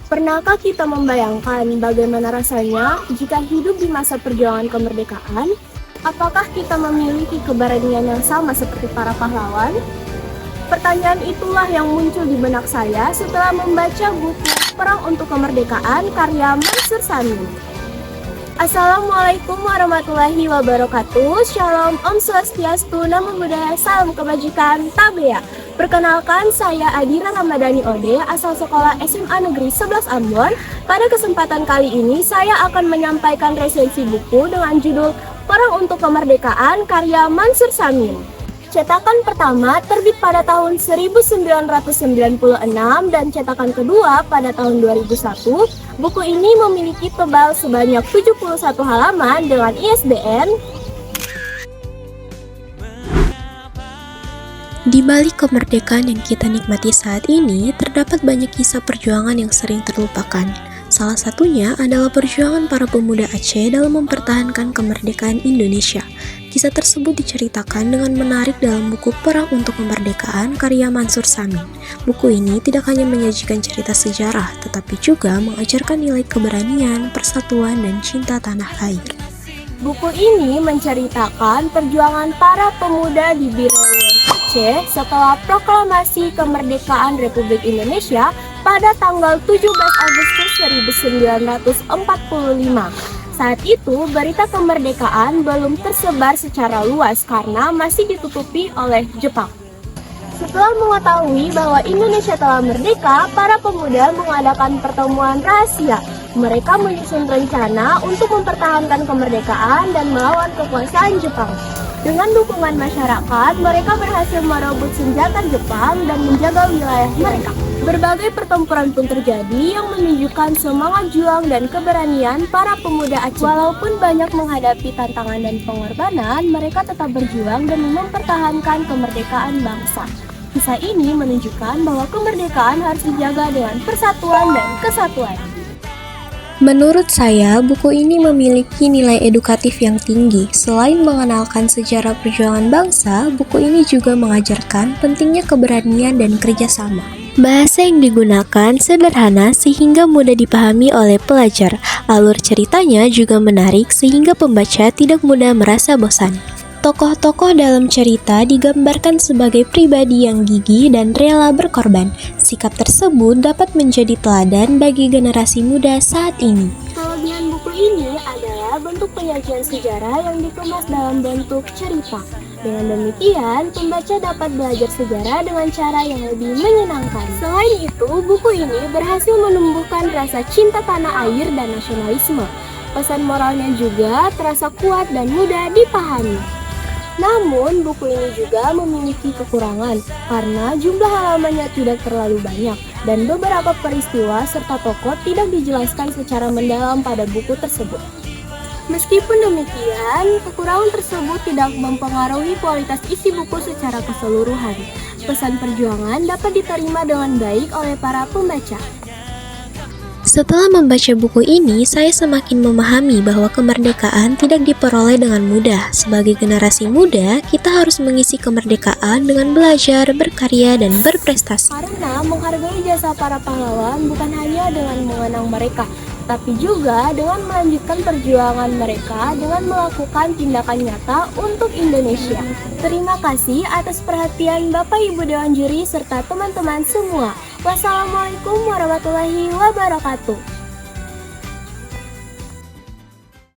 Pernahkah kita membayangkan bagaimana rasanya jika hidup di masa perjuangan kemerdekaan? Apakah kita memiliki keberanian yang sama seperti para pahlawan? Pertanyaan itulah yang muncul di benak saya setelah membaca buku Perang untuk Kemerdekaan karya Mansur Samin. Assalamualaikum warahmatullahi wabarakatuh. Shalom, Om Swastiastu, Namo Buddhaya, Salam Kebajikan, Tabea. Perkenalkan, saya Adira Ramadhani Ode, asal sekolah SMA Negeri 11 Ambon. Pada kesempatan kali ini, saya akan menyampaikan resensi buku dengan judul Perang untuk Kemerdekaan karya Mansur Samin. Cetakan pertama terbit pada tahun 1996 dan cetakan kedua pada tahun 2001. Buku ini memiliki tebal sebanyak 71 halaman dengan ISBN. Di balik kemerdekaan yang kita nikmati saat ini, terdapat banyak kisah perjuangan yang sering terlupakan. Salah satunya adalah perjuangan para pemuda Aceh dalam mempertahankan kemerdekaan Indonesia. Kisah tersebut diceritakan dengan menarik dalam buku Perang untuk Kemerdekaan karya Mansur Samin. Buku ini tidak hanya menyajikan cerita sejarah, tetapi juga mengajarkan nilai keberanian, persatuan, dan cinta tanah air. Buku ini menceritakan perjuangan para pemuda di Bireuen Aceh setelah proklamasi kemerdekaan Republik Indonesia pada tanggal 17 Agustus 1945. Saat itu, berita kemerdekaan belum tersebar secara luas karena masih ditutupi oleh Jepang. Setelah mengetahui bahwa Indonesia telah merdeka, para pemuda mengadakan pertemuan rahasia. Mereka menyusun rencana untuk mempertahankan kemerdekaan dan melawan kekuasaan Jepang. Dengan dukungan masyarakat, mereka berhasil merebut senjata Jepang dan menjaga wilayah mereka. Berbagai pertempuran pun terjadi yang menunjukkan semangat juang dan keberanian para pemuda Aceh. Walaupun banyak menghadapi tantangan dan pengorbanan, mereka tetap berjuang demi mempertahankan kemerdekaan bangsa. Kisah ini menunjukkan bahwa kemerdekaan harus dijaga dengan persatuan dan kesatuan. Menurut saya, buku ini memiliki nilai edukatif yang tinggi. Selain mengenalkan sejarah perjuangan bangsa, buku ini juga mengajarkan pentingnya keberanian dan kerjasama. Bahasa yang digunakan sederhana sehingga mudah dipahami oleh pelajar. Alur ceritanya juga menarik sehingga pembaca tidak mudah merasa bosan. Tokoh-tokoh dalam cerita digambarkan sebagai pribadi yang gigih dan rela berkorban. Sikap tersebut dapat menjadi teladan bagi generasi muda saat ini. Kelebihan buku ini adalah bentuk penyajian sejarah yang dikemas dalam bentuk cerita. Dengan demikian, pembaca dapat belajar sejarah dengan cara yang lebih menyenangkan. Selain itu, buku ini berhasil menumbuhkan rasa cinta tanah air dan nasionalisme. Pesan moralnya juga terasa kuat dan mudah dipahami. Namun, buku ini juga memiliki kekurangan karena jumlah halamannya tidak terlalu banyak dan beberapa peristiwa serta tokoh tidak dijelaskan secara mendalam pada buku tersebut. Meskipun demikian, kekurangan tersebut tidak mempengaruhi kualitas isi buku secara keseluruhan. Pesan perjuangan dapat diterima dengan baik oleh para pembaca. Setelah membaca buku ini, saya semakin memahami bahwa kemerdekaan tidak diperoleh dengan mudah. Sebagai generasi muda, kita harus mengisi kemerdekaan dengan belajar, berkarya, dan berprestasi. Karena menghargai jasa para pahlawan bukan hanya dengan mengenang mereka, tapi juga dengan melanjutkan perjuangan mereka dengan melakukan tindakan nyata untuk Indonesia. Terima kasih atas perhatian Bapak Ibu Dewan Juri serta teman-teman semua. Wassalamualaikum warahmatullahi wabarakatuh.